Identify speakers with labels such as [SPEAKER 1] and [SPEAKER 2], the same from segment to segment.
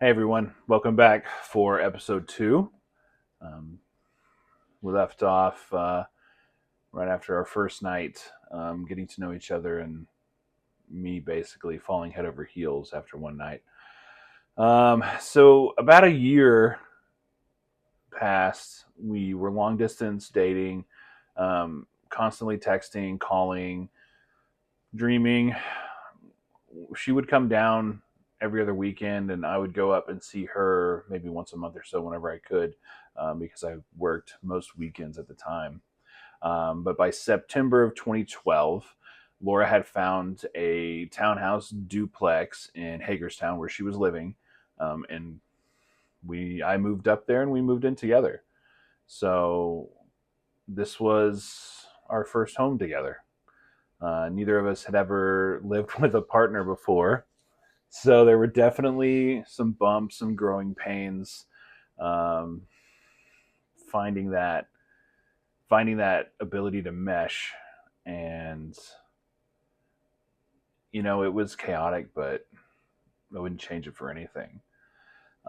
[SPEAKER 1] Hey everyone, welcome back for episode two. Um, we left off right after our first night, getting to know each other, and me basically falling head over heels after one night. So, about a year passed. We were long distance dating, constantly texting, calling, dreaming. She would come down every other weekend, and I would go up and see her maybe once a month or so whenever I could, because I worked most weekends at the time. But by September of 2012, Laura had found a townhouse duplex in Hagerstown where she was living, and I moved up there and we moved in together. So this was our first home together. Neither of us had ever lived with a partner before, so there were definitely some bumps, some growing pains, um, finding that finding that ability to mesh, and it was chaotic, but I wouldn't change it for anything.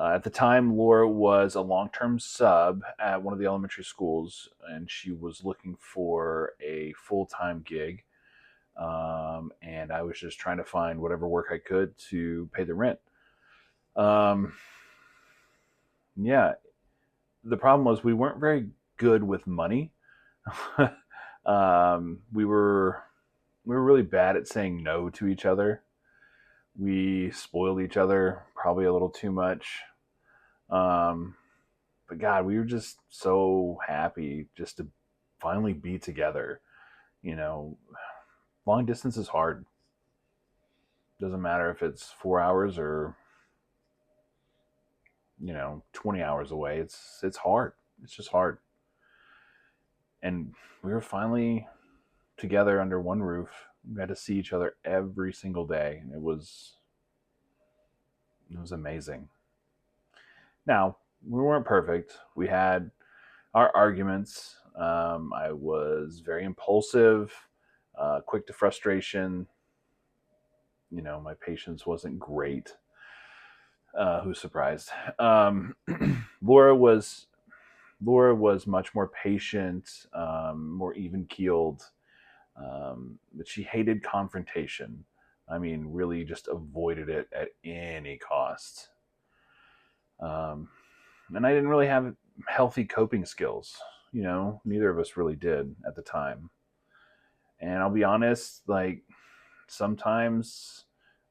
[SPEAKER 1] At the time, Laura was a long-term sub at one of the elementary schools, and she was looking for a full-time gig. And I was just trying to find whatever work I could to pay the rent. Um, yeah, the problem was we weren't very good with money. We were really bad at saying no to each other. We spoiled each other probably a little too much. Um, but God, we were just so happy just to finally be together. You know, long distance is hard. Doesn't matter if it's 4 hours or 20 hours away. It's hard. It's just hard. And we were finally together under one roof. We got to see each other every single day, and it was amazing. Now, we weren't perfect. We had our arguments. I was very impulsive, quick to frustration. My patience wasn't great. Who's surprised? Laura was Laura was much more patient, more even keeled, but she hated confrontation. I mean, really just avoided it at any cost. Um, and I didn't really have healthy coping skills. Neither of us really did at the time. And I'll be honest, like sometimes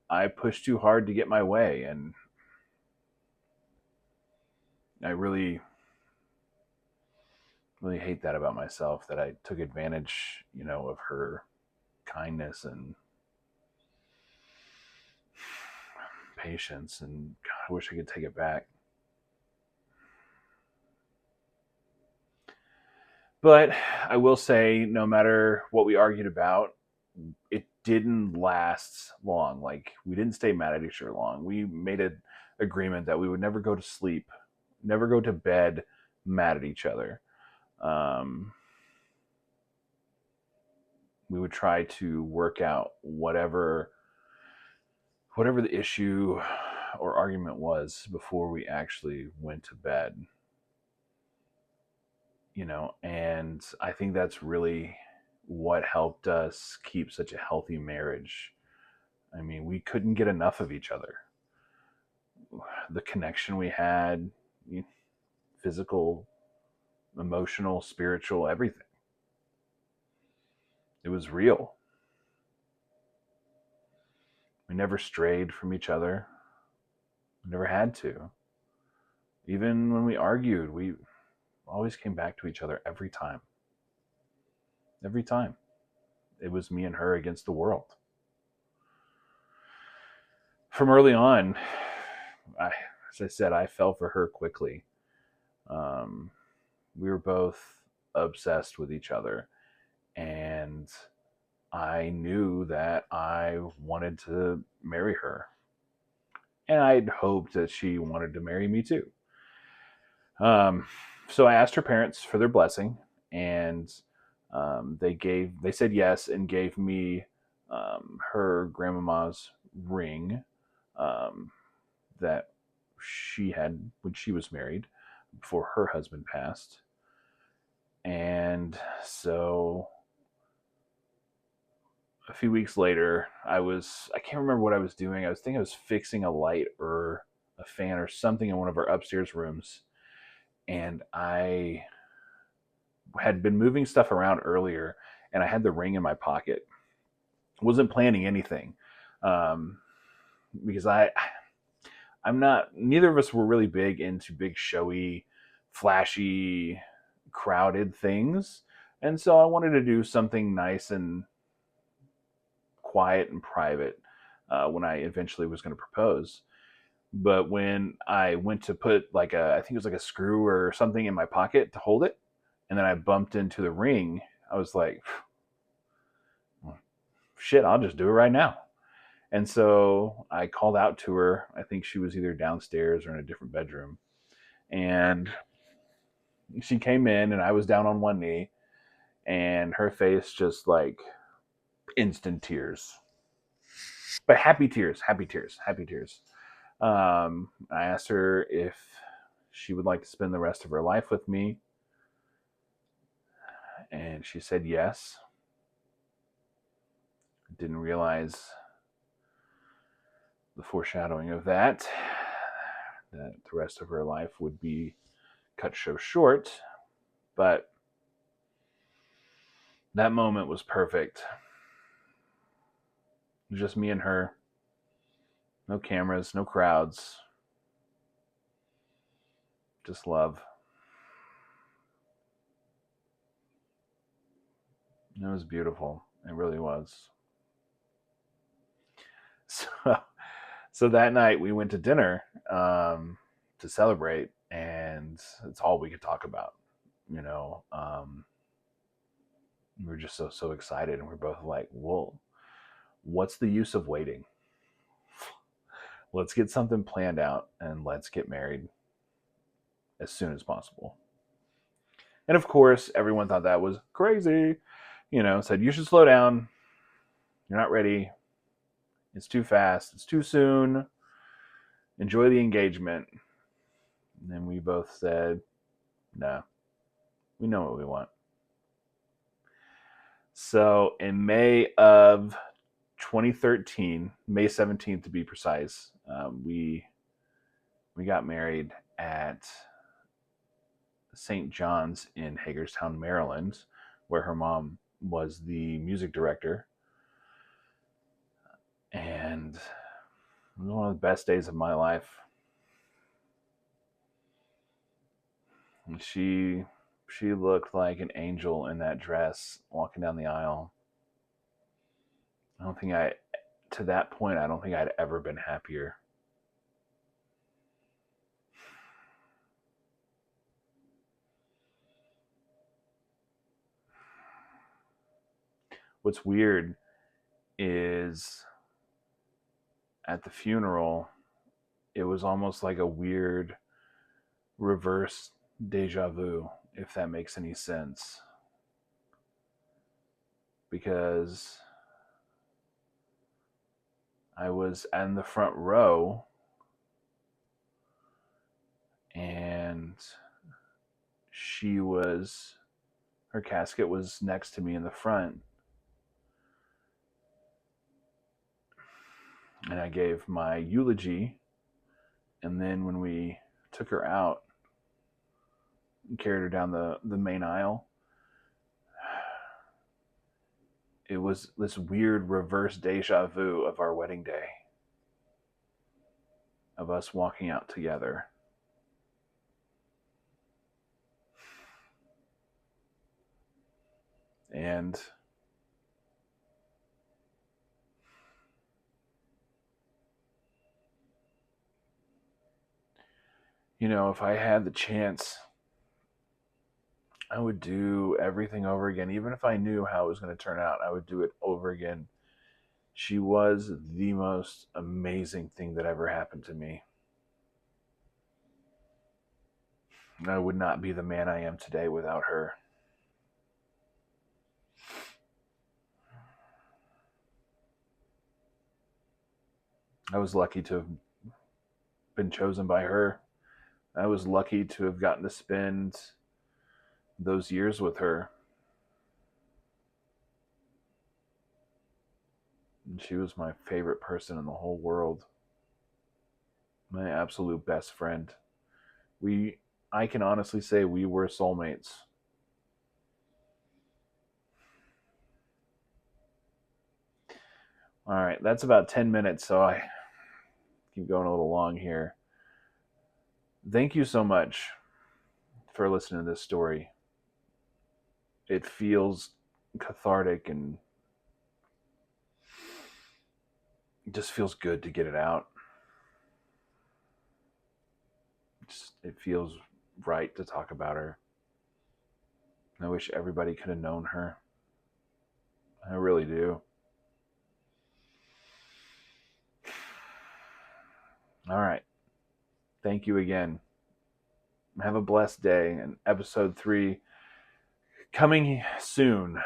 [SPEAKER 1] I push too hard to get my way, and I really, really hate that about myself, that I took advantage, of her kindness and patience. And God, I wish I could take it back. But I will say, no matter what we argued about, it didn't last long. Like, we didn't stay mad at each other long. We made an agreement that we would never go to sleep, never go to bed mad at each other. Um, we would try to work out whatever the issue or argument was before we actually went to bed. And I think that's really what helped us keep such a healthy marriage. I mean, we couldn't get enough of each other. The connection we had, physical, emotional, spiritual, everything. It was real. We never strayed from each other. We never had to. Even when we argued, we always came back to each other every time. Every time. It was me and her against the world. From early on, as I said, I fell for her quickly. Um, we were both obsessed with each other, and I knew that I wanted to marry her, and I'd hoped that she wanted to marry me too. Um, so I asked her parents for their blessing, and they said yes and gave me her grandmama's ring, um, that she had when she was married before her husband passed. And so a few weeks later, I can't remember what I was doing. I think I was fixing a light or a fan or something in one of our upstairs rooms. And I had been moving stuff around earlier, and I had the ring in my pocket. Wasn't planning anything, um, because I'm not. Neither of us were really big into big, showy, flashy, crowded things, and so I wanted to do something nice and quiet and private when I eventually was going to propose. But when I went to put I think it was like a screw or something in my pocket to hold it, and then I bumped into the ring, I was like, shit, I'll just do it right now. And so I called out to her. I think she was either downstairs or in a different bedroom. And she came in, and I was down on one knee, and her face just like instant tears. But happy tears, happy tears, happy tears. I asked her if she would like to spend the rest of her life with me, and she said yes. Didn't realize the foreshadowing of that the rest of her life would be cut so short, but that moment was perfect. Just me and her, no cameras, no crowds, just love. It was beautiful. It really was. So, so that night we went to dinner to celebrate, and it's all we could talk about. You know, we were just so excited, and we're both like, "Well, what's the use of waiting? Let's get something planned out, and let's get married as soon as possible." And of course, everyone thought that was crazy. You know, said you should slow down. You're not ready. It's too fast. It's too soon. Enjoy the engagement. And then we both said, no, we know what we want. So in May of 2013, May 17th to be precise, we got married at St. John's in Hagerstown, Maryland, where her mom was the music director. And it was one of the best days of my life. And she looked like an angel in that dress walking down the aisle. To that point, I don't think I'd ever been happier. What's weird is at the funeral, it was almost like a weird reverse deja vu, if that makes any sense. Because I was in the front row, and her casket was next to me in the front. And I gave my eulogy. And then when we took her out and carried her down the main aisle, it was this weird reverse deja vu of our wedding day, of us walking out together. And you know, if I had the chance, I would do everything over again. Even if I knew how it was going to turn out, I would do it over again. She was the most amazing thing that ever happened to me. I would not be the man I am today without her. I was lucky to have been chosen by her. I was lucky to have gotten to spend those years with her. And she was my favorite person in the whole world. My absolute best friend. I can honestly say we were soulmates. All right, that's about 10 minutes, so I keep going a little long here. Thank you so much for listening to this story. It feels cathartic and it just feels good to get it out. It feels right to talk about her. I wish everybody could have known her. I really do. All right. Thank you again. Have a blessed day. And episode 3 coming soon.